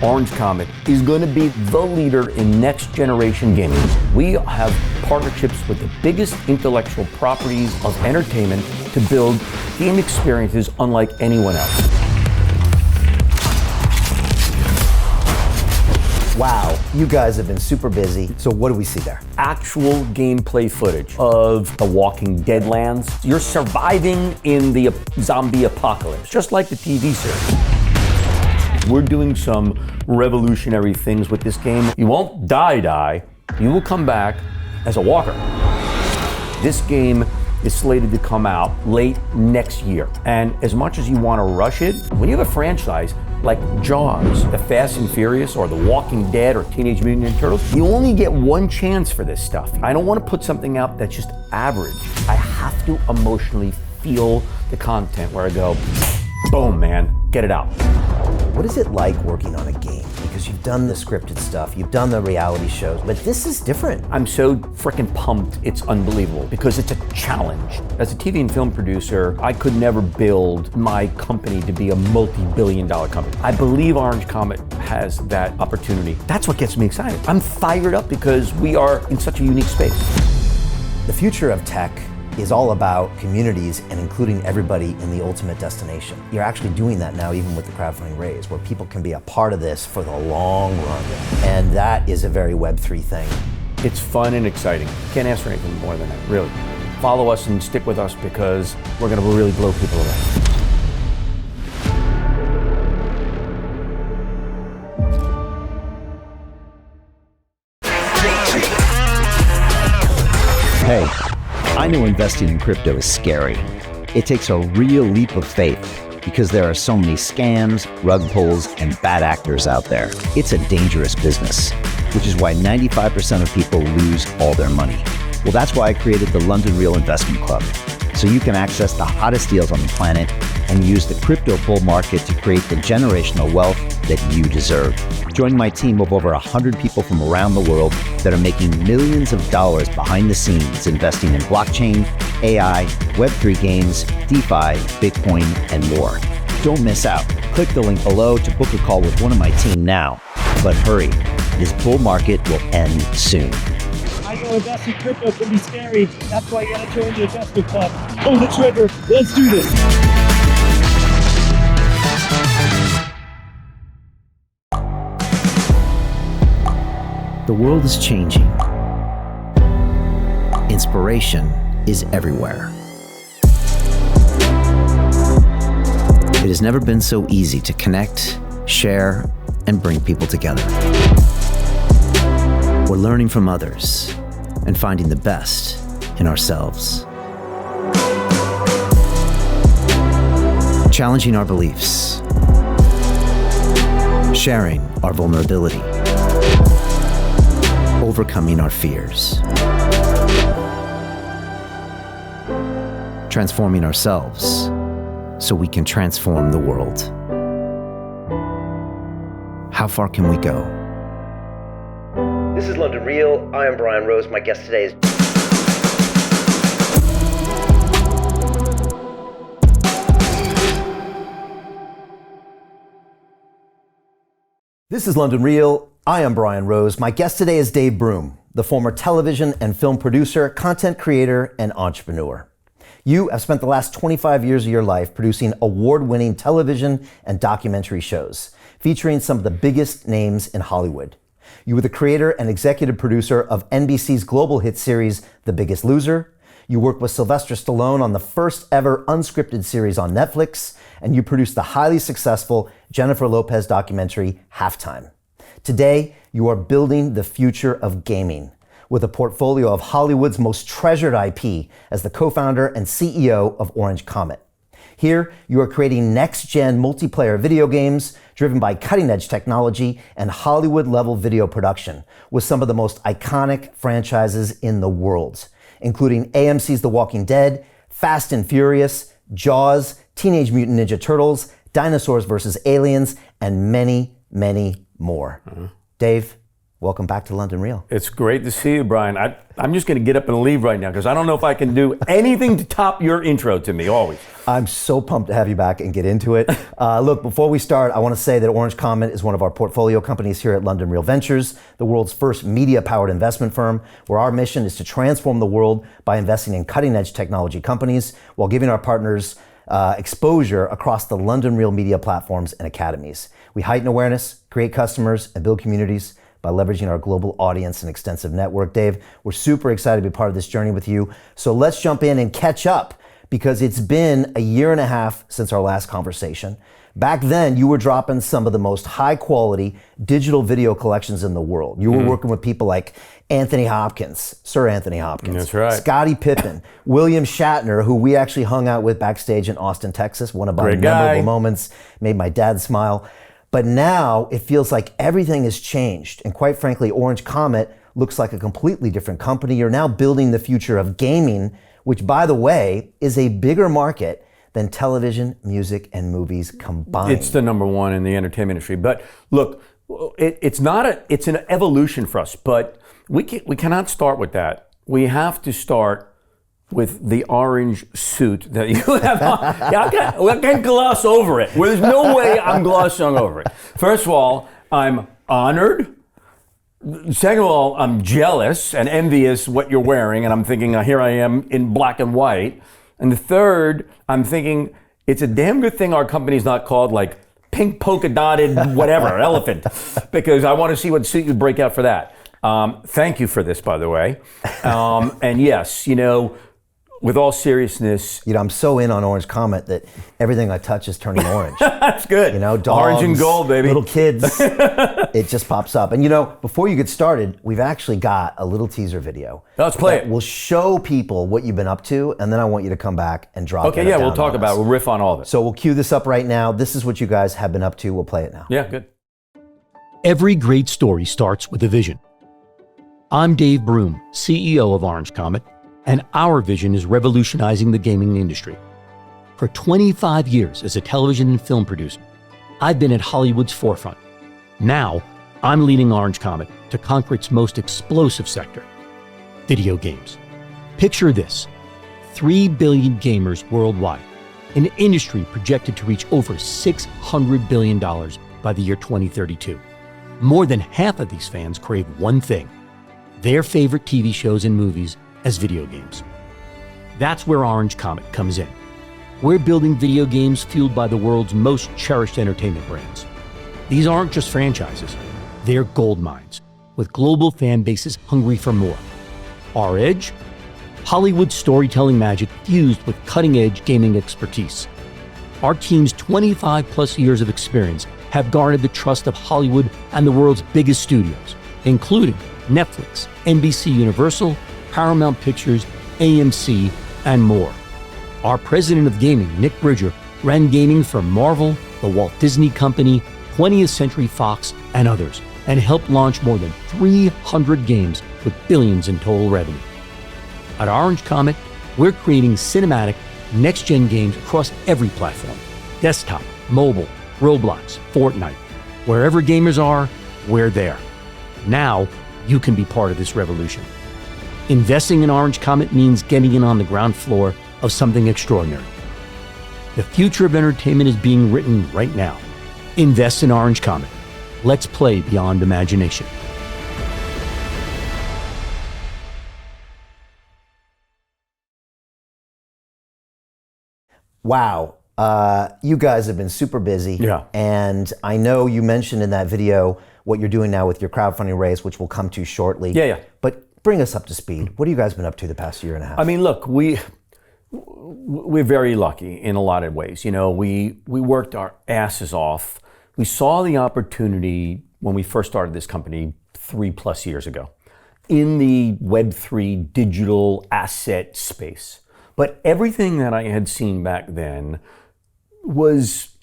Orange Comet is going to be the leader in next generation gaming. We have partnerships with the biggest intellectual properties of entertainment to build game experiences unlike anyone else. Wow, you guys have been super busy. So what do we see there? Actual gameplay footage of The Walking Dead lands. You're surviving in the zombie apocalypse, just like the TV series. We're doing some revolutionary things with this game. You won't die. You will come back as a walker. This game is slated to come out late next year. And as much as you want to rush it, when you have a franchise like Jaws, The Fast and Furious, or The Walking Dead, or Teenage Mutant Ninja Turtles, you only get one chance for this stuff. I don't want to put something out that's just average. I have to emotionally feel the content where I go, boom, man, get it out. What is it like working on a game? Because you've done the scripted stuff, you've done the reality shows, but this is different. I'm so freaking pumped, it's unbelievable, because it's a challenge. As a TV and film producer, I could never build my company to be a multi-billion-dollar company. I believe Orange Comet has that opportunity. That's what gets me excited. I'm fired up because we are in such a unique space. The future of tech is all about communities and including everybody in the ultimate destination. You're actually doing that now even with the crowdfunding raise, where people can be a part of this for the long run. And that is a very Web3 thing. It's fun and exciting. Can't ask for anything more than that, really. Follow us and stick with us because we're gonna really blow people away. Hey, I know investing in crypto is scary. It takes a real leap of faith because there are so many scams, rug pulls, and bad actors out there. It's a dangerous business, which is why 95% of people lose all their money. Well, that's why I created the London Real Investment Club, so you can access the hottest deals on the planet and use the crypto bull market to create the generational wealth that you deserve. Join my team of over 100 people from around the world that are making millions of dollars behind the scenes investing in blockchain, AI, Web3 games, DeFi, Bitcoin, and more. Don't miss out. Click the link below to book a call with one of my team now. But hurry, this bull market will end soon. I know investing in crypto can be scary. That's why you gotta join the investment club. Pull the trigger. Let's do this. The world is changing. Inspiration is everywhere. It has never been so easy to connect, share, and bring people together. We're learning from others and finding the best in ourselves. Challenging our beliefs. Sharing our vulnerability. Overcoming our fears. Transforming ourselves so we can transform the world. How far can we go? This is London Real. I am Brian Rose. My guest today is... This is London Real. I am Brian Rose. My guest today is Dave Broome, the former television and film producer, content creator, and entrepreneur. You have spent the last 25 years of your life producing award-winning television and documentary shows, featuring some of the biggest names in Hollywood. You were the creator and executive producer of NBC's global hit series, The Biggest Loser. You worked with Sylvester Stallone on the first ever unscripted series on Netflix, and you produced the highly successful Jennifer Lopez documentary, Halftime. Today, you are building the future of gaming with a portfolio of Hollywood's most treasured IP as the co-founder and CEO of Orange Comet. Here, you are creating next-gen multiplayer video games driven by cutting-edge technology and Hollywood-level video production with some of the most iconic franchises in the world, including AMC's The Walking Dead, Fast and Furious, Jaws, Teenage Mutant Ninja Turtles, Dinosaurs vs. Aliens, and many, many more. Dave, Welcome back to London Real. It's great to see you, Brian. I'm just going to get up and leave right now because I don't know if I can do anything to top your intro to me, always. I'm so pumped to have you back and get into it. Look, before we start, I want to say that Orange Comet is one of our portfolio companies here at London Real Ventures, the world's first media-powered investment firm, where our mission is to transform the world by investing in cutting-edge technology companies while giving our partners exposure across the London Real media platforms and academies. We heighten awareness, create customers, and build communities by leveraging our global audience and extensive network. Dave, we're super excited to be part of this journey with you. So let's jump in and catch up, because it's been a year and a half since our last conversation. Back then, you were dropping some of the most high quality digital video collections in the world. You were working with people like Anthony Hopkins, Sir Anthony Hopkins. That's right. Scottie Pippen, William Shatner, who we actually hung out with backstage in Austin, Texas. One of my Great guy. memorable moments, made my dad smile. But now it feels like everything has changed. And quite frankly, Orange Comet looks like a completely different company. You're now building the future of gaming, which, by the way, is a bigger market than television, music, and movies combined. It's the number one in the entertainment industry. But look, it's an evolution for us, but we cannot start with that. We have to start with the orange suit that you have on. Yeah, I can't gloss over it. Well, there's no way I'm glossing over it. First of all, I'm honored. Second of all, I'm jealous and envious what you're wearing, and I'm thinking, here I am in black and white. And the third, I'm thinking, it's a damn good thing our company's not called like pink polka dotted whatever, elephant, because I want to see what suit you break out for that. Thank you for this, by the way. And yes, with all seriousness, I'm so in on Orange Comet that everything I touch is turning orange. That's good. Dogs, orange and gold, baby. Little kids, it just pops up. And before you get started, we've actually got a little teaser video. Let's play it. We'll show people what you've been up to, and then I want you to come back and drop it. Okay, yeah, we'll talk about it. We'll riff on all of it. So we'll cue this up right now. This is what you guys have been up to. We'll play it now. Yeah, good. Every great story starts with a vision. I'm Dave Broome, CEO of Orange Comet, and our vision is revolutionizing the gaming industry. For 25 years as a television and film producer, I've been at Hollywood's forefront. Now, I'm leading Orange Comet to conquer its most explosive sector, video games. Picture this: 3 billion gamers worldwide, an industry projected to reach over $600 billion by the year 2032. More than half of these fans crave one thing: their favorite TV shows and movies as video games. That's where Orange Comet comes in. We're building video games fueled by the world's most cherished entertainment brands. These aren't just franchises, they're gold mines, with global fan bases hungry for more. Our edge? Hollywood storytelling magic fused with cutting-edge gaming expertise. Our team's 25-plus years of experience have garnered the trust of Hollywood and the world's biggest studios, including Netflix, NBC Universal, Paramount Pictures, AMC, and more. Our president of gaming, Nick Bridger, ran gaming for Marvel, the Walt Disney Company, 20th Century Fox, and others, and helped launch more than 300 games with billions in total revenue. At Orange Comet, we're creating cinematic, next-gen games across every platform: desktop, mobile, Roblox, Fortnite. Wherever gamers are, we're there. Now, you can be part of this revolution. Investing in Orange Comet means getting in on the ground floor of something extraordinary. The future of entertainment is being written right now. Invest in Orange Comet. Let's play beyond imagination. Wow. You guys have been super busy. Yeah. And I know you mentioned in that video what you're doing now with your crowdfunding raise, which we'll come to shortly. Yeah. But bring us up to speed. What have you guys been up to the past year and a half? I mean, look, we're very lucky in a lot of ways. We worked our asses off. We saw the opportunity when we first started this company 3+ years ago in the Web3 digital asset space. But everything that I had seen back then was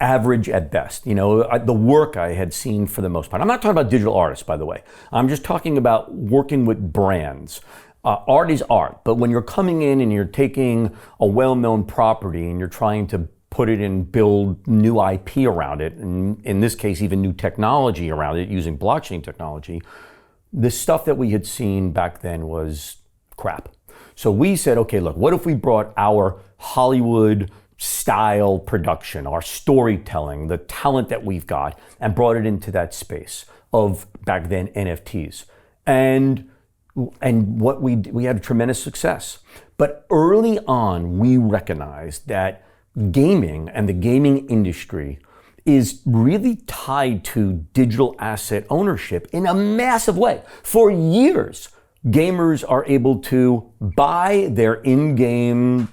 average at best. The work I had seen for the most part. I'm not talking about digital artists, by the way. I'm just talking about working with brands. Art is art, but when you're coming in and you're taking a well-known property and you're trying to put it and build new IP around it, and in this case, even new technology around it using blockchain technology, the stuff that we had seen back then was crap. So we said, okay, look, what if we brought our Hollywood style production, our storytelling, the talent that we've got, and brought it into that space of back then NFTs. And what we had tremendous success. But early on, we recognized that gaming and the gaming industry is really tied to digital asset ownership in a massive way. For years, gamers are able to buy their in-game,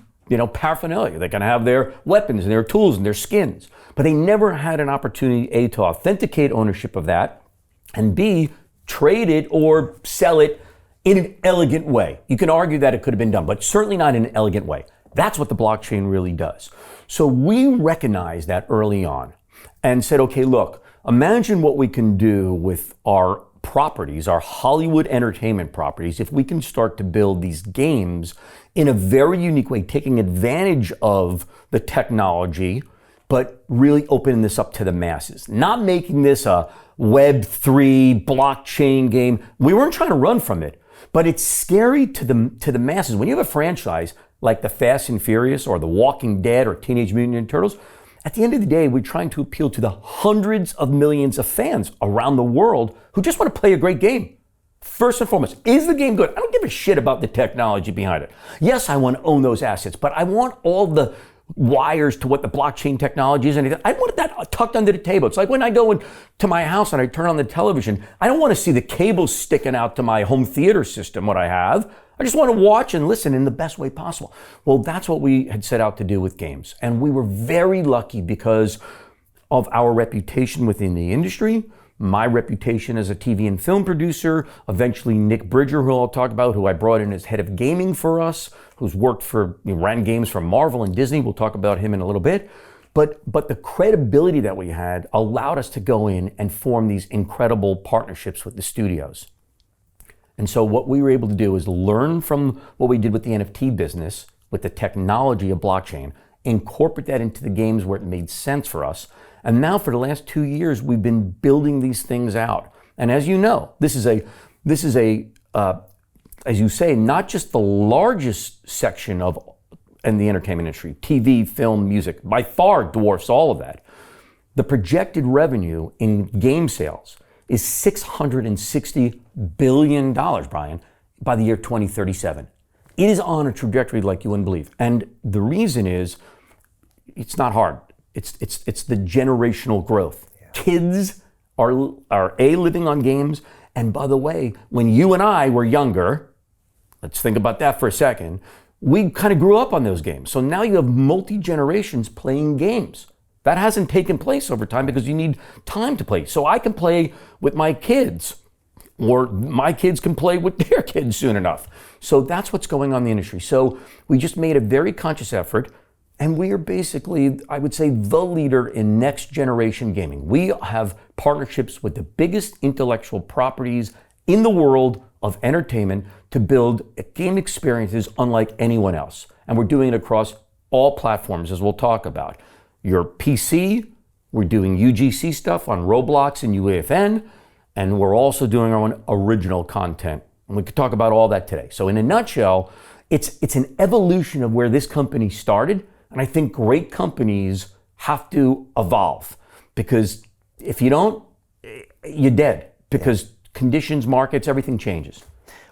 paraphernalia. They can have their weapons and their tools and their skins, but they never had an opportunity, A, to authenticate ownership of that, and B, trade it or sell it in an elegant way. You can argue that it could have been done, but certainly not in an elegant way. That's what the blockchain really does. So we recognized that early on and said, okay, look, imagine what we can do with our properties, our Hollywood entertainment properties, if we can start to build these games in a very unique way, taking advantage of the technology, but really opening this up to the masses. Not making this a Web3 blockchain game. We weren't trying to run from it, but it's scary to the masses. When you have a franchise like the Fast and Furious or The Walking Dead or Teenage Mutant Ninja Turtles, at the end of the day, we're trying to appeal to the hundreds of millions of fans around the world who just want to play a great game. First and foremost, is the game good? I don't give a shit about the technology behind it. Yes, I want to own those assets, but I want all the wires to what the blockchain technology is. And I want that tucked under the table. It's like when I go to my house and I turn on the television, I don't want to see the cables sticking out to my home theater system, what I have. I just want to watch and listen in the best way possible. Well, that's what we had set out to do with games. And we were very lucky because of our reputation within the industry, my reputation as a TV and film producer, eventually Nick Bridger, who I'll talk about, who I brought in as head of gaming for us, who's worked ran games for Marvel and Disney. We'll talk about him in a little bit. But the credibility that we had allowed us to go in and form these incredible partnerships with the studios. And so what we were able to do is learn from what we did with the NFT business, with the technology of blockchain, incorporate that into the games where it made sense for us. And now for the last 2 years, we've been building these things out. And as you know, this is as you say, not just the largest section in the entertainment industry, TV, film, music, by far dwarfs all of that. The projected revenue in game sales is $660 billion, Brian, by the year 2037. It is on a trajectory like you wouldn't believe. And the reason is, it's not hard. It's the generational growth. Yeah. Kids are living on games. And by the way, when you and I were younger, let's think about that for a second, we kind of grew up on those games. So now you have multi-generations playing games. That hasn't taken place over time because you need time to play. So I can play with my kids, or my kids can play with their kids soon enough. So that's what's going on in the industry. So we just made a very conscious effort, and we are basically, I would say, the leader in next generation gaming. We have partnerships with the biggest intellectual properties in the world of entertainment to build game experiences unlike anyone else. And we're doing it across all platforms, as we'll talk about. Your PC, we're doing UGC stuff on Roblox and UEFN, and we're also doing our own original content. And we could talk about all that today. So in a nutshell, it's an evolution of where this company started. And I think great companies have to evolve, because if you don't, you're dead, because conditions, markets, everything changes.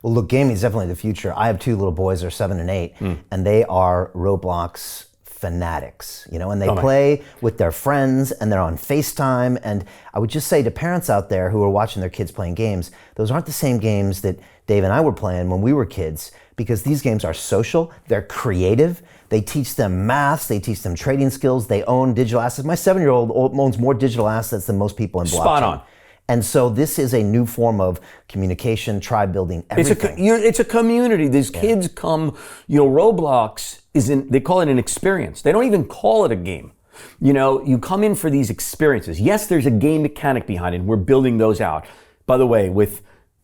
Well, look, gaming is definitely the future. I have two little boys, they're 7 and 8, and they are Roblox fanatics, and they play with their friends and they're on FaceTime. And I would just say to parents out there who are watching their kids playing games, those aren't the same games that Dave and I were playing when we were kids, because these games are social, they're creative, they teach them math, they teach them trading skills, they own digital assets. My 7-year-old owns more digital assets than most people in blockchain. Spot on. And so this is a new form of communication, tribe building, everything. It's a community. These kids come, Roblox they call it an experience. They don't even call it a game. You come in for these experiences. Yes, there's a game mechanic behind it, and we're building those out. By the way,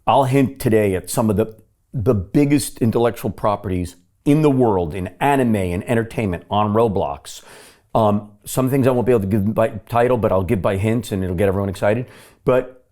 I'll hint today at some of the biggest intellectual properties in the world in anime and entertainment on Roblox. Some things I won't be able to give by title, but I'll give by hints, and it'll get everyone excited. But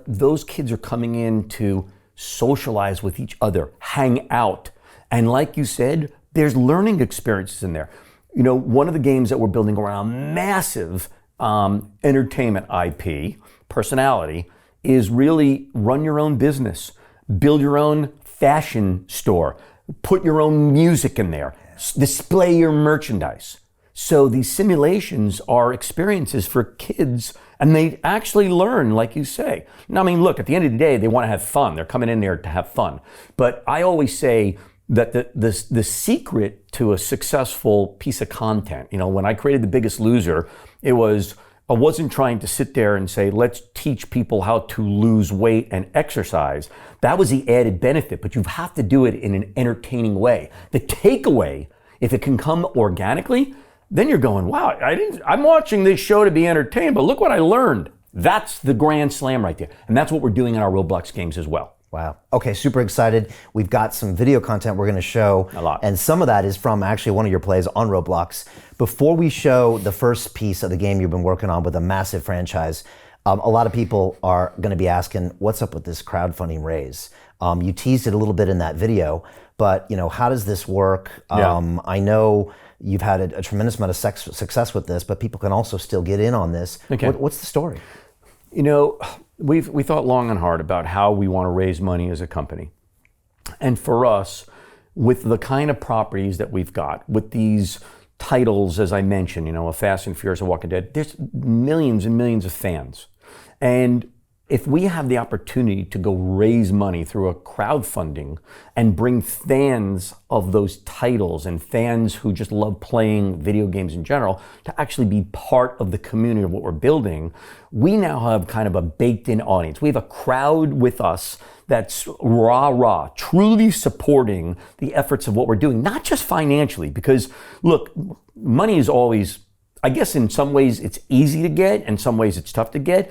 those kids are coming in to socialize with each other, hang out. And like you said, there's learning experiences in there. You know, one of the games that we're building around massive entertainment IP, personality, is really run your own business, build your own fashion store, put your own music in there, display your merchandise. So these simulations are experiences for kids, and they actually learn, like you say. Now, I mean, look, at the end of the day, they want to have fun. They're coming in there to have fun. But I always say that the secret to a successful piece of content, you know, when I created The Biggest Loser, I wasn't trying to sit there and say, let's teach people how to lose weight and exercise. That was the added benefit, but you have to do it in an entertaining way. The takeaway, if it can come organically, then you're going, wow, I'm watching this show to be entertained, but look what I learned. That's the grand slam right there. And that's what we're doing in our Roblox games as well. Wow. Okay, super excited. We've got some video content we're going to show. A lot. And some of that is from actually one of your plays on Roblox. Before we show the first piece of the game you've been working on with a massive franchise, a lot of people are going to be asking, what's up with this crowdfunding raise? You teased it a little bit in that video, but you know, how does this work? I know you've had a tremendous amount of success with this, but people can also still get in on this. Okay. What's the story? You know, we thought long and hard about how we want to raise money as a company. And for us, with the kind of properties that we've got, with these titles, as I mentioned, you know, a Fast and Furious, a Walking Dead, there's millions and millions of fans. And if we have the opportunity to go raise money through a crowdfunding and bring fans of those titles and fans who just love playing video games in general to actually be part of the community of what we're building, we now have kind of a baked-in audience. We have a crowd with us that's rah-rah, truly supporting the efforts of what we're doing, not just financially, because look, money is always, I guess in some ways it's easy to get, in some ways it's tough to get.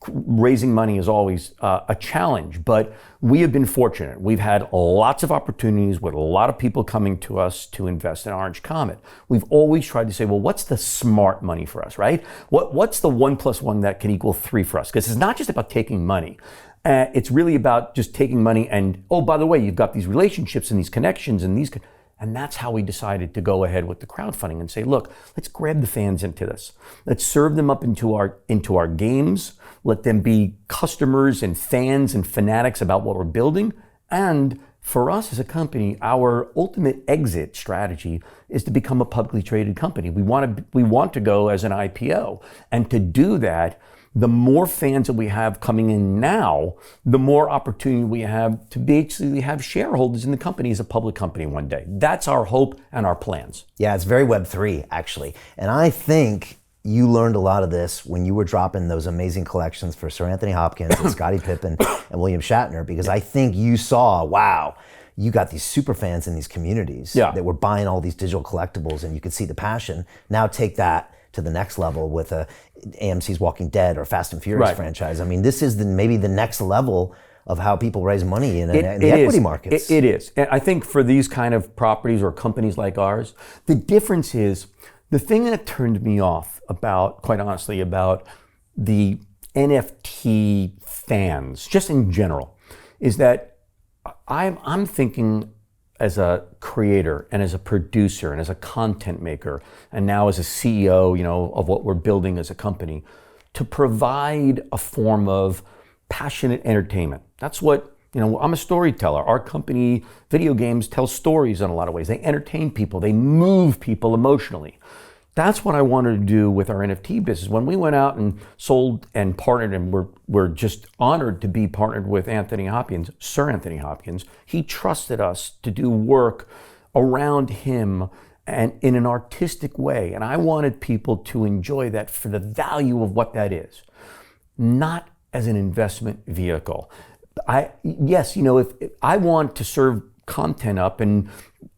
Raising money is always a challenge, but we have been fortunate. We've had lots of opportunities with a lot of people coming to us to invest in Orange Comet. We've always tried to say, well, what's the smart money for us, right? What's the 1 + 1 that can equal 3 for us? Because it's not just about taking money. It's really about just taking money and, oh, by the way, you've got these relationships and these connections and these. And that's how we decided to go ahead with the crowdfunding and say, look, let's grab the fans into this. Let's serve them up into our games. Let them be customers and fans and fanatics about what we're building. And for us as a company, our ultimate exit strategy is to become a publicly traded company. We want to go as an IPO. And to do that, the more fans that we have coming in now, the more opportunity we have to basically have shareholders in the company as a public company one day. That's our hope and our plans. Yeah, it's very Web3, actually. And I think you learned a lot of this when you were dropping those amazing collections for Sir Anthony Hopkins and Scottie Pippen and William Shatner, because I think you saw, wow, you got these super fans in these communities that were buying all these digital collectibles, and you could see the passion. Now take that to the next level with AMC's Walking Dead or Fast and Furious franchise. I mean, this is maybe the next level of how people raise money in the equity markets. It is. And I think for these kind of properties or companies like ours, the difference is, the thing that turned me off about, quite honestly, about the NFT fans, just in general, is that I'm thinking as a creator and as a producer and as a content maker and now as a CEO, you know, of what we're building as a company, to provide a form of passionate entertainment. That's what, you know, I'm a storyteller. Our company, Video Games, tells stories in a lot of ways. They entertain people. They move people emotionally. That's what I wanted to do with our NFT business. When we went out and sold and partnered, and we're just honored to be partnered with Anthony Hopkins, Sir Anthony Hopkins, he trusted us to do work around him and in an artistic way. And I wanted people to enjoy that for the value of what that is, not as an investment vehicle. Yes, you know, if I want to serve content up, and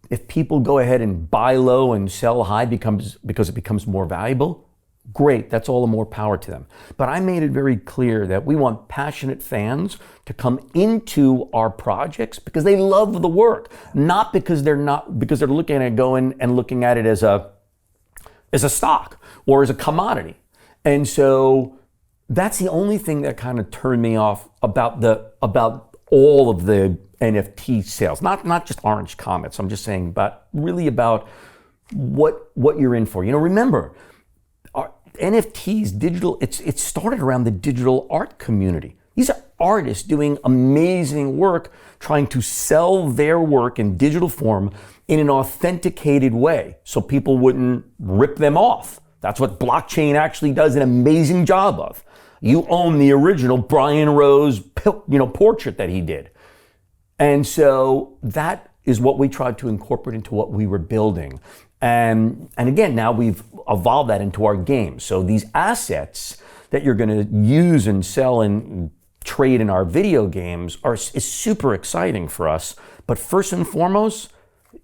if people go ahead and buy low and sell high because it becomes more valuable, great, that's all the more power to them. But I made it very clear that we want passionate fans to come into our projects because they love the work, not because they're looking at it going and looking at it as a as a stock or as a commodity. And so that's the only thing that kind of turned me off about all of the NFT sales. Not just Orange Comets. I'm just saying, but really about what you're in for. Remember, NFTs, digital, it started around the digital art community. These are artists doing amazing work, trying to sell their work in digital form in an authenticated way so people wouldn't rip them off. That's what blockchain actually does an amazing job of. You own the original Brian Rose, portrait that he did. And so that is what we tried to incorporate into what we were building. And again, now we've evolved that into our games. So these assets that you're going to use and sell and trade in our video games is super exciting for us. But first and foremost,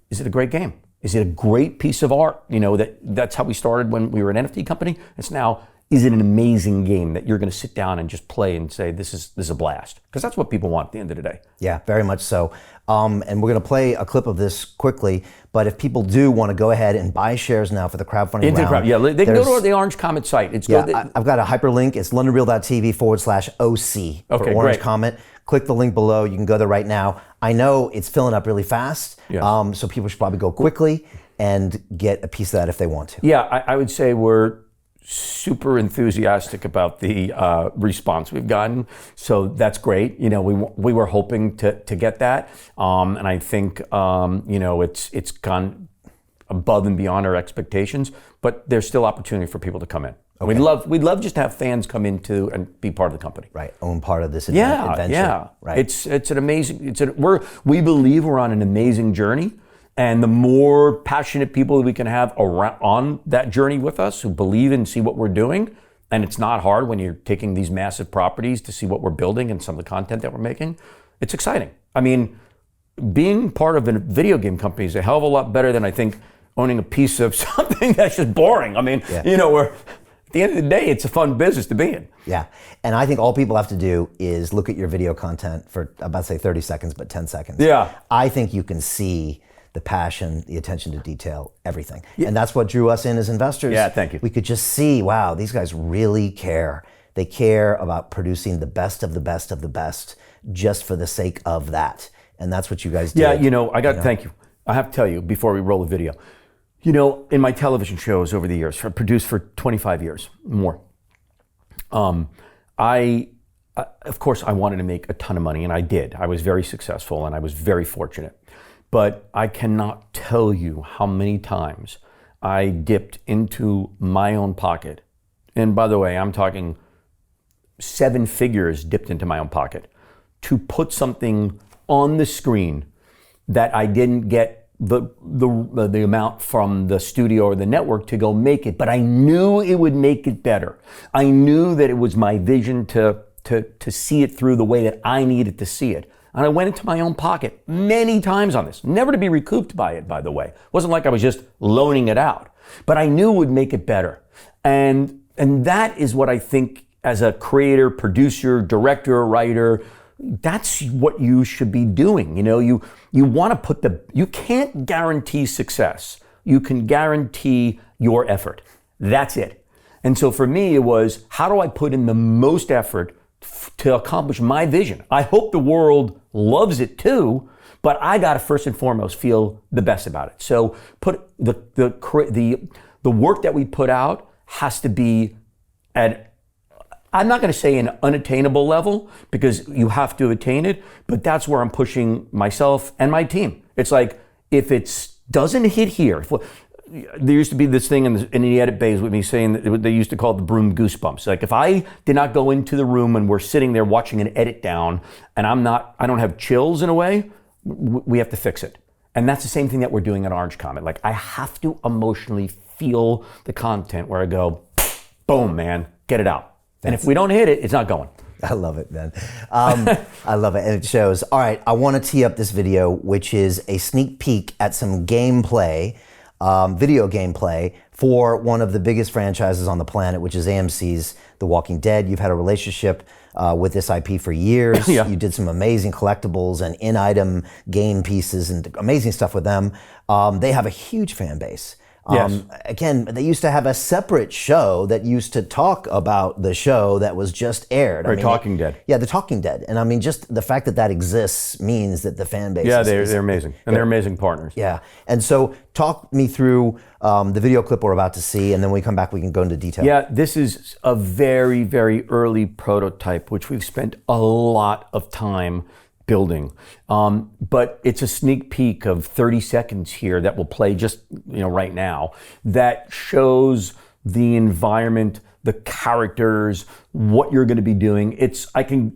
is it a great game? Is it a great piece of art? That's how we started when we were an NFT company. It's now, is it an amazing game that you're going to sit down and just play and say, this is a blast? Because that's what people want at the end of the day. Yeah, very much so. And we're going to play a clip of this quickly. But if people do want to go ahead and buy shares now for the crowdfunding round. Yeah, they can go to the Orange Comet site. I've got a hyperlink. It's londonreal.tv/OC for Orange great. Comet. Click the link below. You can go there right now. I know it's filling up really fast. Yes. So people should probably go quickly and get a piece of that if they want to. Yeah, I would say we're super enthusiastic about the response we've gotten. So that's great. We were hoping to get that. And I think, it's gone above and beyond our expectations, but there's still opportunity for people to come in. Okay. We'd love just to have fans come into and be part of the company. Right, own part of this adventure. Yeah. Right. It's an amazing. We believe we're on an amazing journey, and the more passionate people we can have on that journey with us, who believe and see what we're doing, and it's not hard when you're taking these massive properties to see what we're building and some of the content that we're making. It's exciting. I mean, being part of a video game company is a hell of a lot better than I think owning a piece of something that's just boring. I mean, we're. At the end of the day, it's a fun business to be in. Yeah, and I think all people have to do is look at your video content for, I'm about to say 30 seconds, but 10 seconds. Yeah. I think you can see the passion, the attention to detail, everything. Yeah. And that's what drew us in as investors. Yeah, thank you. We could just see, wow, these guys really care. They care about producing the best of the best of the best just for the sake of that. And that's what you guys did. Yeah, thank you. I have to tell you, before we roll the video, in my television shows over the years, produced for 25 years, more, of course, I wanted to make a ton of money, and I did. I was very successful, and I was very fortunate. But I cannot tell you how many times I dipped into my own pocket. And by the way, I'm talking 7 figures dipped into my own pocket to put something on the screen that I didn't get the amount from the studio or the network to go make it, but I knew it would make it better. I knew that it was my vision to see it through the way that I needed to see it. And I went into my own pocket many times on this, never to be recouped by it, by the way. It wasn't like I was just loaning it out, but I knew it would make it better. And that is what I think as a creator, producer, director, writer, that's what you should be doing. You want to you can't guarantee success. You can guarantee your effort. That's it. And so for me, it was, how do I put in the most effort to accomplish my vision? I hope the world loves it too, but I got to first and foremost feel the best about it. So put the work that we put out has to be at, I'm not going to say an unattainable level, because you have to attain it, but that's where I'm pushing myself and my team. It's like, if it doesn't hit here, there used to be this thing in the edit bays with me saying that they used to call it the Broome goosebumps. Like, if I did not go into the room and we're sitting there watching an edit down and I don't have chills in a way, we have to fix it. And that's the same thing that we're doing at Orange Comet. Like, I have to emotionally feel the content where I go, boom, man, get it out. And if we don't hit it, it's not going. I love it, man. I love it, and it shows. All right, I want to tee up this video, which is a sneak peek at some gameplay, video gameplay, for one of the biggest franchises on the planet, which is AMC's The Walking Dead. You've had a relationship with this IP for years. Yeah. You did some amazing collectibles and in-item game pieces and amazing stuff with them. They have a huge fan base. Yes. Again, they used to have a separate show that used to talk about the show that was just aired. Or Talking Dead. Yeah, The Talking Dead. And I mean, just the fact that that exists means that the fan base they're amazing. And they're amazing partners. Yeah. And so talk me through the video clip we're about to see, and then when we come back, we can go into detail. Yeah, this is a very, very early prototype, which we've spent a lot of time building. But it's a sneak peek of 30 seconds here that will play just right now that shows the environment, the characters, what you're going to be doing.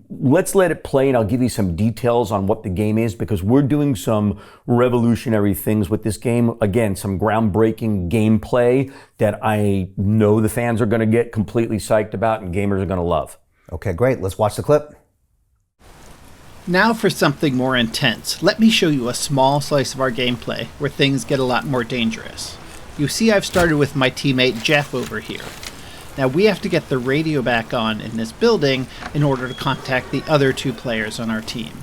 Let's let it play and I'll give you some details on what the game is, because we're doing some revolutionary things with this game. Again, some groundbreaking gameplay that I know the fans are going to get completely psyched about and gamers are going to love. Okay, great. Let's watch the clip. Now for something more intense. Let me show you a small slice of our gameplay where things get a lot more dangerous. You see, I've started with my teammate Jeff over here. Now we have to get the radio back on in this building in order to contact the other 2 players on our team.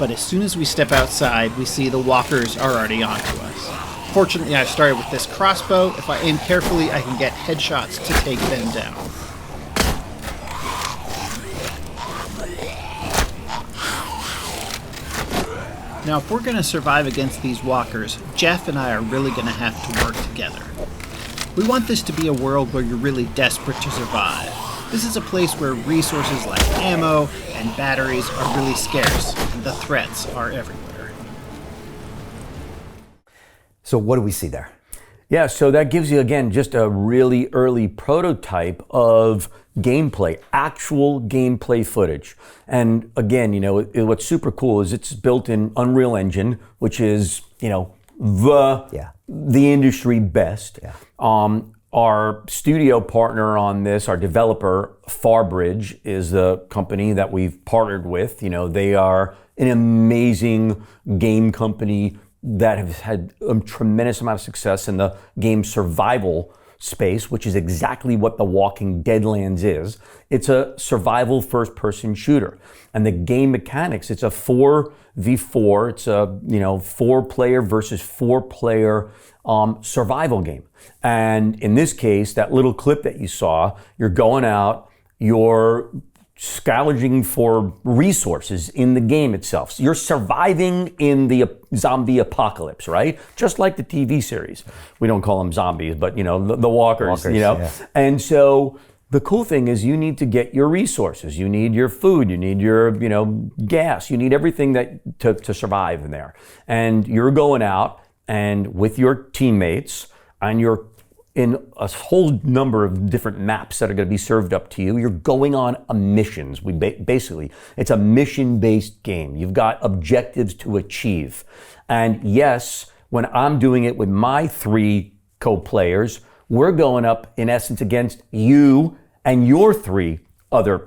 But as soon as we step outside, we see the walkers are already onto us. Fortunately, I've started with this crossbow. If I aim carefully, I can get headshots to take them down. Now, if we're going to survive against these walkers, Jeff and I are really going to have to work together. We want this to be a world where you're really desperate to survive. This is a place where resources like ammo and batteries are really scarce, and the threats are everywhere. So what do we see there? Yeah, so that gives you, again, just a really early prototype of gameplay, actual gameplay footage. And again, what's super cool is it's built in Unreal Engine, which is, the industry best. Yeah. Our studio partner on this, our developer, Farbridge, is the company that we've partnered with. They are an amazing game company that have had a tremendous amount of success in the game survival space, which is exactly what The Walking Deadlands is. It's a survival first-person shooter. And the game mechanics, it's a 4v4. It's a 4-player versus 4-player survival game. And in this case, that little clip that you saw, you're going out, you're scavenging for resources in the game itself. So you're surviving in the zombie apocalypse, right? Just like the TV series. We don't call them zombies, but the walkers, Yeah. And so the cool thing is you need to get your resources. You need your food, you need your, gas, you need everything that to survive in there. And you're going out and with your teammates, and you're in a whole number of different maps that are going to be served up to you. You're going on missions. Basically, it's a mission-based game. You've got objectives to achieve. And yes, when I'm doing it with my 3 co-players, we're going up, in essence, against you and your 3 other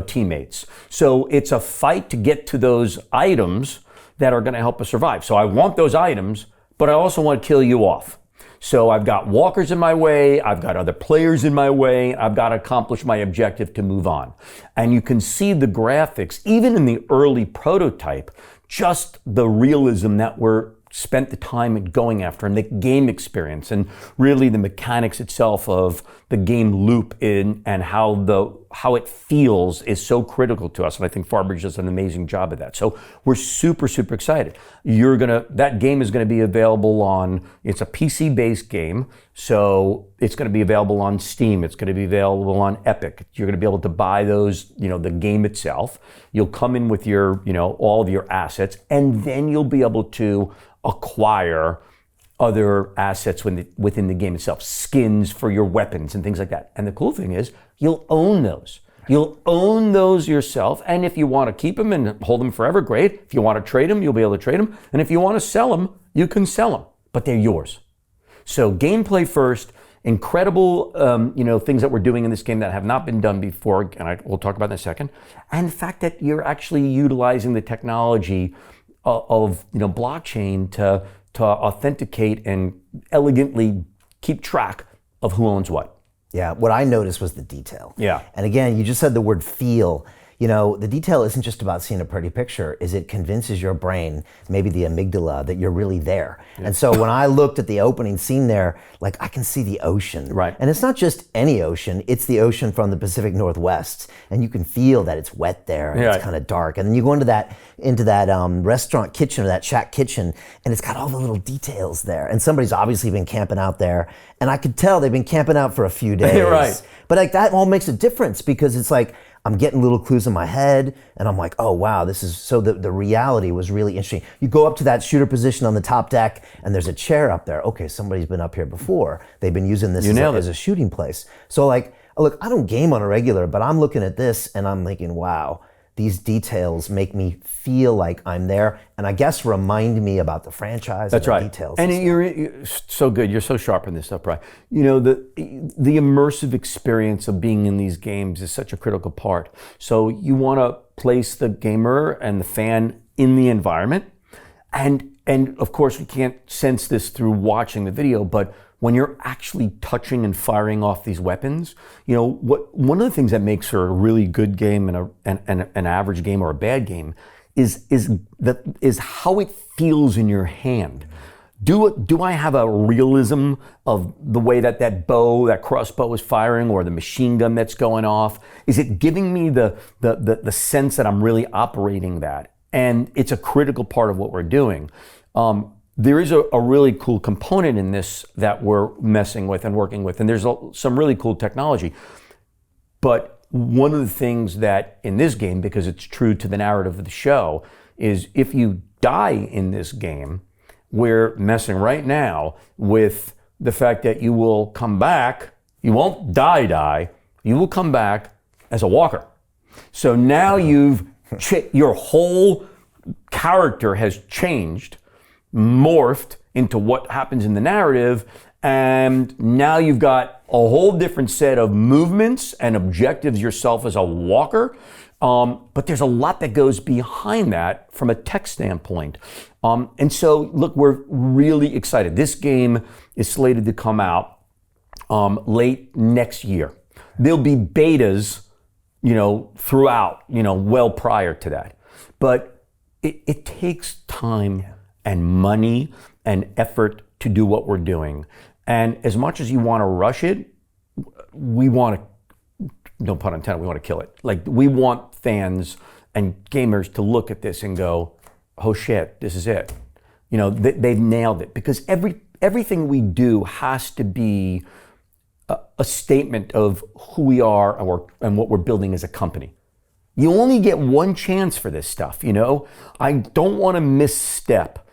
teammates. So it's a fight to get to those items that are going to help us survive. So I want those items, but I also want to kill you off. So I've got walkers in my way, I've got other players in my way, I've got to accomplish my objective to move on. And you can see the graphics, even in the early prototype, just the realism that we're spent the time going after, and the game experience, and really the mechanics itself of the game loop and how it feels is so critical to us. And I think Farbridge does an amazing job of that. So we're super, super excited. That game is going to be available it's a PC-based game, so it's going to be available on Steam. It's going to be available on Epic. You're going to be able to buy those, the game itself. You'll come in with your, all of your assets, and then you'll be able to acquire other assets within the game itself, skins for your weapons and things like that. And the cool thing is, you'll own those. You'll own those yourself, and if you want to keep them and hold them forever, great. If you want to trade them, you'll be able to trade them. And if you want to sell them, you can sell them, but they're yours. So gameplay first, incredible things that we're doing in this game that have not been done before, and we'll talk about in a second. And the fact that you're actually utilizing the technology of blockchain to authenticate and elegantly keep track of who owns what. Yeah, what I noticed was the detail. Yeah. And again, you just said the word feel. you know, the detail isn't just about seeing a pretty picture, is it convinces your brain, maybe the amygdala, that you're really there. And so when I looked at the opening scene there, like I can see the ocean. Right. And it's not just any ocean, it's the ocean from the Pacific Northwest. And you can feel that it's wet there and it's kind of dark. And then you go into that restaurant kitchen or that shack kitchen, and it's got all the little details there. And somebody's obviously been camping out there. And I could tell they've been camping out for a few days. Right. But like that all makes a difference, because it's like, I'm getting little clues in my head, and I'm like, oh wow, this is, so the reality was really interesting. You go up to that shooter position on the top deck, and there's a chair up there. Okay, somebody's been up here before. They've been using this as a shooting place. So like, look, I don't game on a regular, but I'm looking at this and I'm thinking, wow, these details make me feel like I'm there, and I guess remind me about the franchise. That's and right. The details. And you're so good. You're so sharp in this stuff, Brian. You know, the immersive experience of being in these games is such a critical part. So you want to place the gamer and the fan in the environment, and of course we can't sense this through watching the video, but when you're actually touching and firing off these weapons, you know, one of the things that makes for a really good game and an average game or a bad game is how it feels in your hand. Do I have a realism of the way that crossbow is firing, or the machine gun that's going off? Is it giving me the sense that I'm really operating that? And it's a critical part of what we're doing. There is a really cool component in this that we're messing with and working with, and there's some really cool technology. But one of the things that in this game, because it's true to the narrative of the show, is if you die in this game, we're messing right now with the fact that you will come back, you won't die, you will come back as a walker. So now your whole character has changed, morphed into what happens in the narrative, and now you've got a whole different set of movements and objectives yourself as a walker. But there's a lot that goes behind that from a tech standpoint. And so, look, we're really excited. This game is slated to come out late next year. There'll be betas, you know, throughout, you know, well prior to that. But it takes time and money and effort to do what we're doing. And as much as you want to rush it, we want to, no pun intended, we want to kill it. Like, we want fans and gamers to look at this and go, oh shit, this is it. You know, they've nailed it. Because everything we do has to be a statement of who we are and what we're building as a company. You only get one chance for this stuff, you know? I don't want to misstep.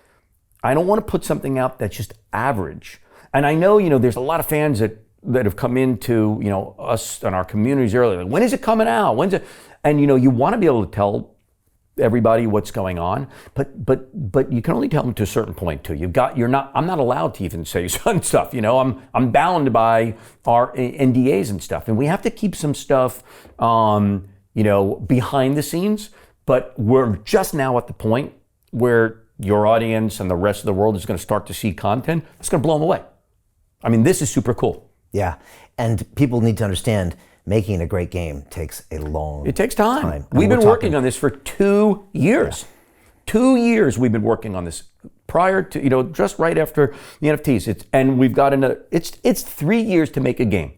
I don't want to put something out that's just average. And I know, you know, there's a lot of fans that have come into, you know, us and our communities earlier. Like, when is it coming out? When's it? And, you know, you want to be able to tell everybody what's going on, but you can only tell them to a certain point too. I'm not allowed to even say some stuff, you know, I'm bound by our NDAs and stuff. And we have to keep some stuff, you know, behind the scenes, but we're just now at the point where your audience and the rest of the world is going to start to see content that's going to blow them away. I mean, this is super cool. Yeah, and people need to understand, making a great game takes a long It takes time. And We've been working on this for 2 years. Yeah. 2 years we've been working on this, prior to, you know, just right after the NFTs. And we've got it's 3 years to make a game.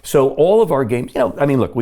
So all of our games, you know, I mean, look,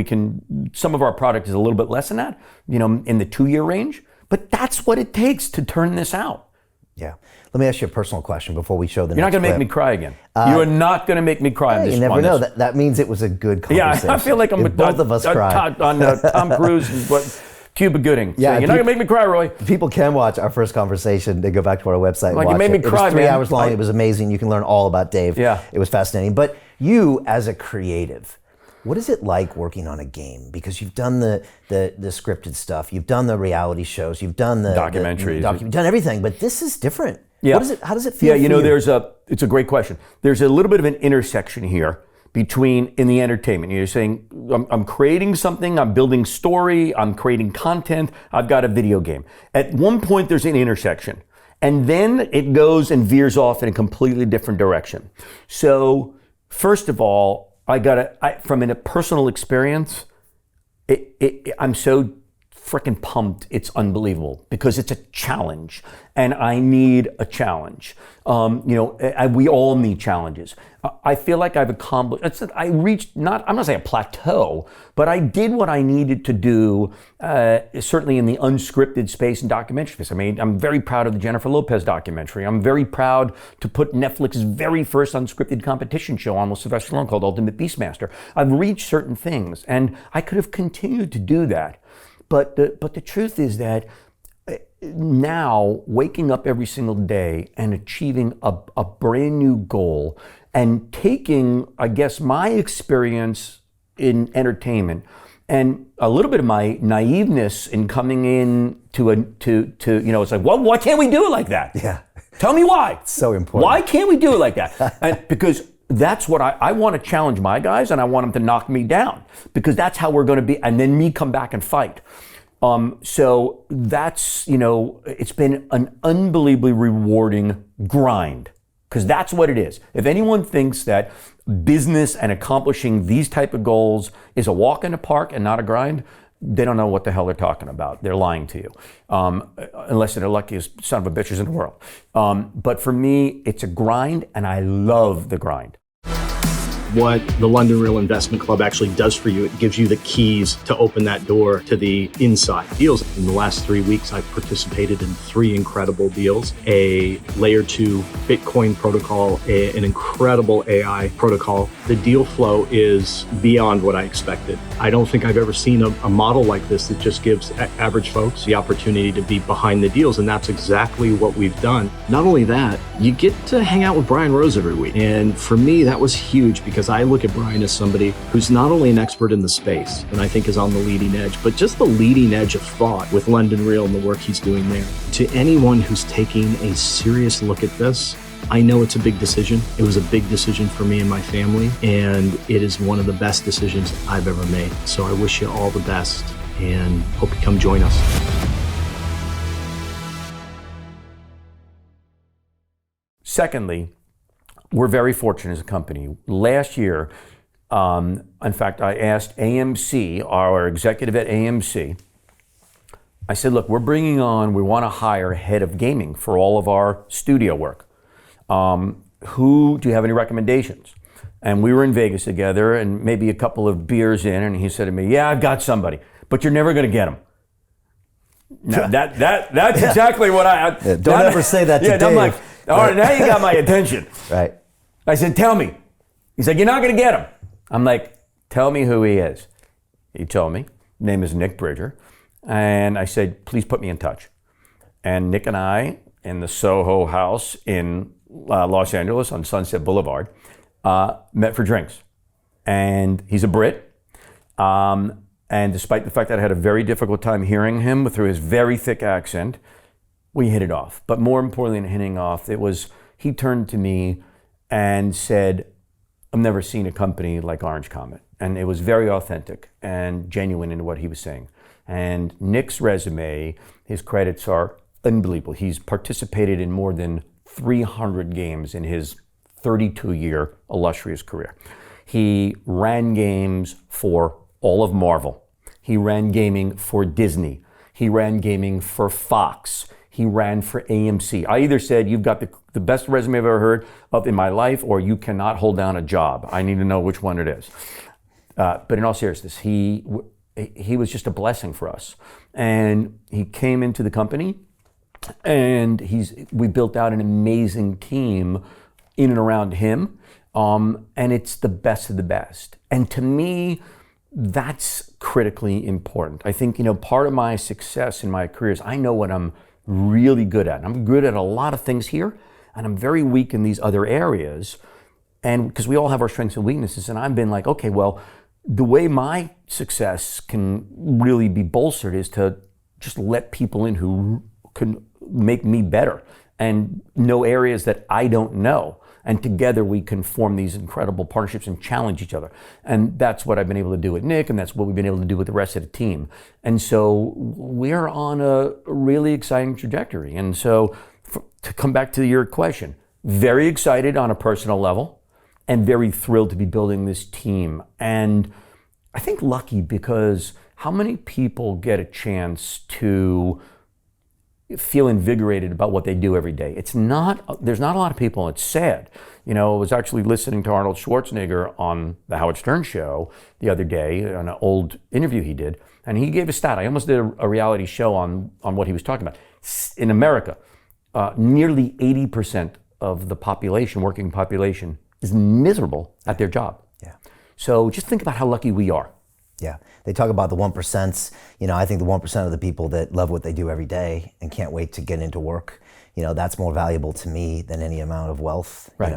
some of our product is a little bit less than that, you know, in the 2-year range. But that's what it takes to turn this out. Yeah. Let me ask you a personal question before we show the You're next not going to make me cry again. You are not going to make me cry on this. You never know. That means it was a good conversation. Yeah, I feel like I'm with both of us cry. On Tom Cruise and Cuba Gooding. Yeah, so you're not going to make me cry, Roy. People can watch our first conversation. They go back to our website and like, watch it made me cry, was 3 man. hours long. It was amazing. You can learn all about Dave. Yeah. It was fascinating. But you, as a creative, what is it like working on a game? Because you've done the scripted stuff, you've done the reality shows, you've done the documentaries, you've done everything, but this is different. Yeah. How does it feel? Yeah, you know, it's a great question. There's a little bit of an intersection here in the entertainment. You're saying, I'm creating something, I'm building story, I'm creating content, I've got a video game. At one point, there's an intersection. And then it goes and veers off in a completely different direction. So, first of all, from a personal experience, I'm so freaking pumped. It's unbelievable because it's a challenge, and I need a challenge. We all need challenges. I feel like I've accomplished. I reached I'm not saying a plateau, but I did what I needed to do. Certainly in the unscripted space and documentaries. I mean, I'm very proud of the Jennifer Lopez documentary. I'm very proud to put Netflix's very first unscripted competition show on with Sylvester Stallone called Ultimate Beastmaster. I've reached certain things, and I could have continued to do that. But the truth is that now waking up every single day and achieving a brand new goal and taking, I guess, my experience in entertainment and a little bit of my naiveness in coming in to it's like, well, why can't we do it like that? Yeah. Tell me why. It's so important. Why can't we do it like that? And because that's what I want to challenge my guys, and I want them to knock me down, because that's how we're going to be, and then me come back and fight. So that's, it's been an unbelievably rewarding grind, because that's what it is. If anyone thinks that business and accomplishing these type of goals is a walk in the park and not a grind, they don't know what the hell they're talking about. They're lying to you, unless they're the luckiest son of a bitches in the world. But for me, it's a grind, and I love the grind. What the London Real Investment Club actually does for you, it gives you the keys to open that door to the inside deals. In the last 3 weeks, I've participated in 3 incredible deals: a layer 2 Bitcoin protocol, an incredible AI protocol. The deal flow is beyond what I expected. I don't think I've ever seen a model like this that just gives average folks the opportunity to be behind the deals, and that's exactly what we've done. Not only that, you get to hang out with Brian Rose every week, and for me, that was huge, because I look at Brian as somebody who's not only an expert in the space, and I think is on the leading edge, but just the leading edge of thought with London Real and the work he's doing there. To anyone who's taking a serious look at this, I know it's a big decision. It was a big decision for me and my family, and it is one of the best decisions I've ever made. So I wish you all the best, and hope you come join us. Secondly, we're very fortunate as a company. Last year, in fact, I asked AMC, our executive at AMC, I said, look, we want to hire a head of gaming for all of our studio work. Do you have any recommendations? And we were in Vegas together, and maybe a couple of beers in, and he said to me, yeah, I've got somebody, but you're never going to get him. Now, that's exactly what don't ever say that to Dave. I'm like, all right, now you got my attention. Right. I said, tell me. He's like, you're not going to get him. I'm like, tell me who he is. He told me. His name is Nick Bridger. And I said, please put me in touch. And Nick and I, in the Soho house in Los Angeles on Sunset Boulevard, met for drinks. And he's a Brit. And despite the fact that I had a very difficult time hearing him through his very thick accent, we hit it off. But more importantly than hitting off, he turned to me and said, I've never seen a company like Orange Comet. And it was very authentic and genuine in what he was saying. And Nick's resume, his credits are unbelievable. He's participated in more than 300 games in his 32-year illustrious career. He ran games for all of Marvel. He ran gaming for Disney. He ran gaming for Fox. He ran for AMC. I either said, you've got the best resume I've ever heard of in my life, or you cannot hold down a job. I need to know which one it is. But in all seriousness, he was just a blessing for us. And he came into the company, and we built out an amazing team in and around him. And it's the best of the best. And to me, that's critically important. I think, part of my success in my career is I know what I'm really good at. I'm good at a lot of things here, and I'm very weak in these other areas. And because we all have our strengths and weaknesses, and I've been like, okay, well, the way my success can really be bolstered is to just let people in who can make me better and know areas that I don't know. And together we can form these incredible partnerships and challenge each other. And that's what I've been able to do with Nick, and that's what we've been able to do with the rest of the team. And so we're on a really exciting trajectory. And so to come back to your question, very excited on a personal level and very thrilled to be building this team. And I think lucky, because how many people get a chance to feel invigorated about what they do every day? There's not a lot of people, and it's sad. I was actually listening to Arnold Schwarzenegger on the Howard Stern show the other day, on an old interview he did, and he gave a stat. I almost did a reality show on what he was talking about. In America, nearly 80% of the population, working population, is miserable at their job. Yeah. So just think about how lucky we are. Yeah, they talk about the 1%. I think the 1% of the people that love what they do every day and can't wait to get into work, that's more valuable to me than any amount of wealth, Right.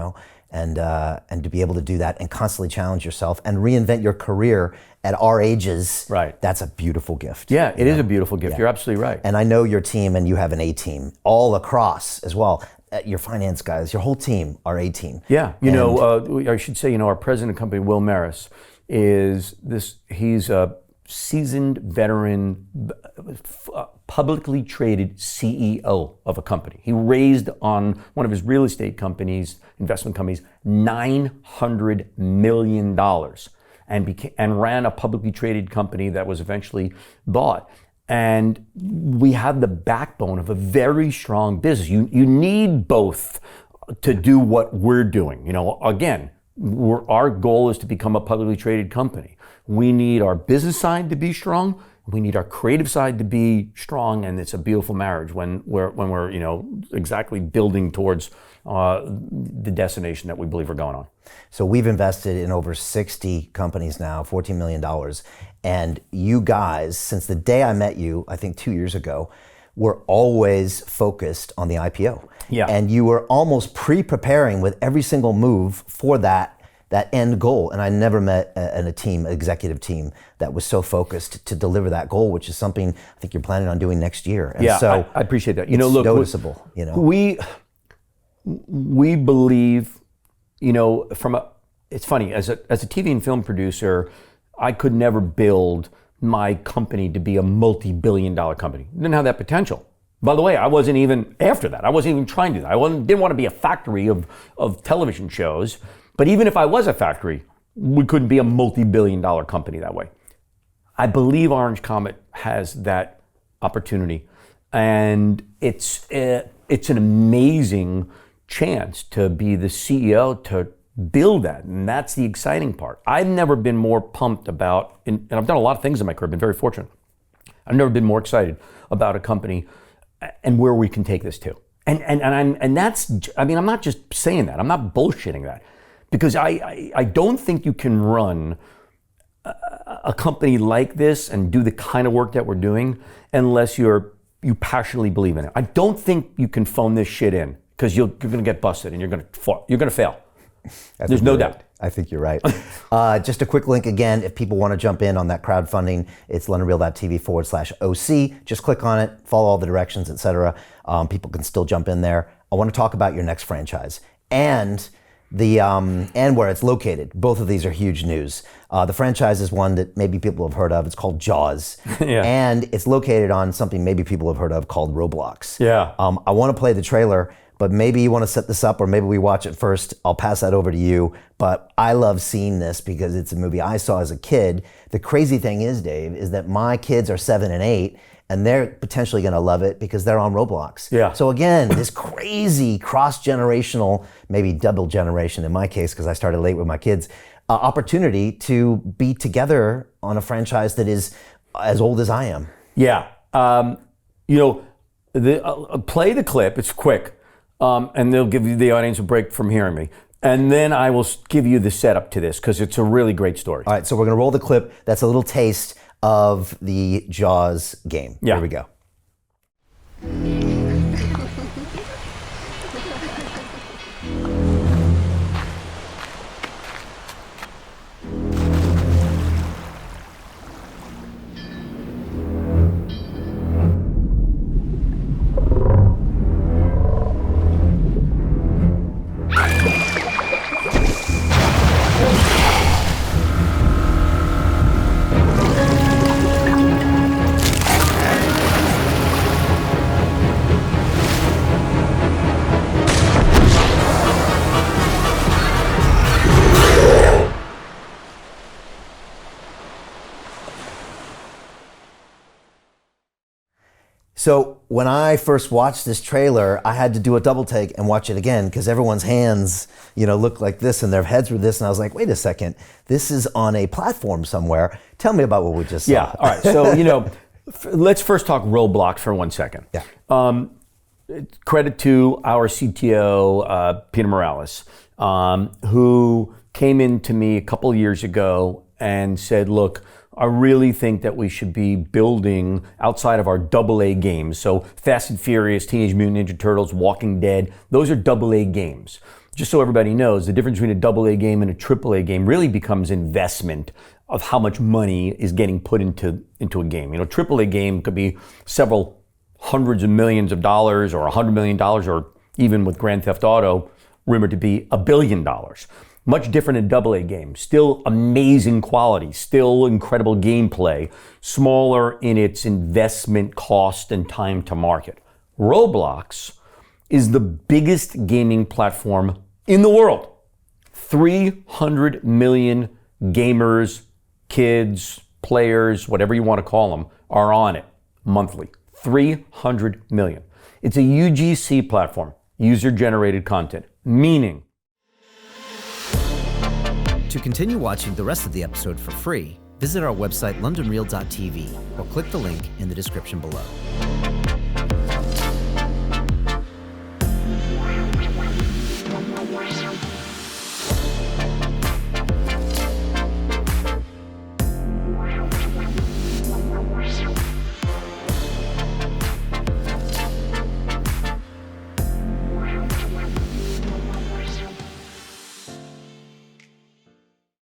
And to be able to do that and constantly challenge yourself and reinvent your career at our ages, Right. That's a beautiful gift. Yeah, it is a beautiful gift. Yeah. You're absolutely right. And I know your team, and you have an A team all across as well. Your finance guys, your whole team are A team. Yeah, I should say, our president of the company, Will Maris, he's a seasoned veteran, publicly traded CEO of a company. He raised on one of his real estate companies, investment companies, $900 million and ran a publicly traded company that was eventually bought. And we have the backbone of a very strong business. You need both to do what we're doing. Again, our goal is to become a publicly traded company. We need our business side to be strong. We need our creative side to be strong, and it's a beautiful marriage when we're exactly building towards the destination that we believe we're going on. So we've invested in over 60 companies now, $14 million. And you guys, since the day I met you, I think 2 years ago, were always focused on the IPO. Yeah. And you were almost pre-preparing with every single move for that end goal. And I never met an executive team that was so focused to deliver that goal, which is something I think you're planning on doing next year. And yeah, so I appreciate that. It's noticeable. We believe, it's funny, as a TV and film producer, I could never build my company to be a multi-billion-dollar company. Didn't have that potential. By the way, I wasn't even after that. I wasn't even trying to do that. Didn't want to be a factory of television shows. But even if I was a factory, we couldn't be a multi-billion-dollar company that way. I believe Orange Comet has that opportunity, and it's an amazing chance to be the CEO to build that, and that's the exciting part. I've never been more pumped about, and I've done a lot of things in my career, been very fortunate. I've never been more excited about a company and where we can take this to. And that's, I'm not just saying that, I'm not bullshitting that, because I don't think you can run a company like this and do the kind of work that we're doing unless you passionately believe in it. I don't think you can phone this shit in, because you're going to get busted and you're going to fail. There's no doubt. I think you're right. Just a quick link again, if people want to jump in on that crowdfunding, it's londonreal.tv/OC. Just click on it, follow all the directions, etc. People can still jump in there. I want to talk about your next franchise and and where it's located. Both of these are huge news. The franchise is one that maybe people have heard of. It's called Jaws. Yeah. And it's located on something maybe people have heard of called Roblox. Yeah. I want to play the trailer, but maybe you want to set this up, or maybe we watch it first. I'll pass that over to you. But I love seeing this because it's a movie I saw as a kid. The crazy thing is, Dave, is that my kids are 7 and 8, and they're potentially going to love it because they're on Roblox. Yeah. So again, this crazy cross-generational, maybe double generation in my case, because I started late with my kids, opportunity to be together on a franchise that is as old as I am. Yeah. Play the clip. It's quick. And they'll give you the audience a break from hearing me. And then I will give you the setup to this, because it's a really great story. All right, so we're going to roll the clip. That's a little taste of the Jaws game. Yeah. Here we go. So when I first watched this trailer, I had to do a double take and watch it again because everyone's hands, look like this and their heads were this. And I was like, wait a second, this is on a platform somewhere. Tell me about what we just saw. Yeah, all right. So, let's first talk Roblox for 1 second. Yeah. Credit to our CTO, Peter Morales, who came in to me a couple of years ago and said, look, I really think that we should be building outside of our AA games. So Fast and Furious, Teenage Mutant Ninja Turtles, Walking Dead, those are AA games. Just so everybody knows, the difference between a AA game and a AAA game really becomes investment of how much money is getting put into a game. A AAA game could be several hundreds of millions of dollars or $100 million, or even with Grand Theft Auto, rumored to be $1 billion. Much different in AA games. Still amazing quality, still incredible gameplay, smaller in its investment cost and time to market. Roblox is the biggest gaming platform in the world. 300 million gamers, kids, players, whatever you want to call them, are on it monthly. 300 million. It's a UGC platform, user-generated content, meaning to continue watching the rest of the episode for free, visit our website londonreal.tv or click the link in the description below.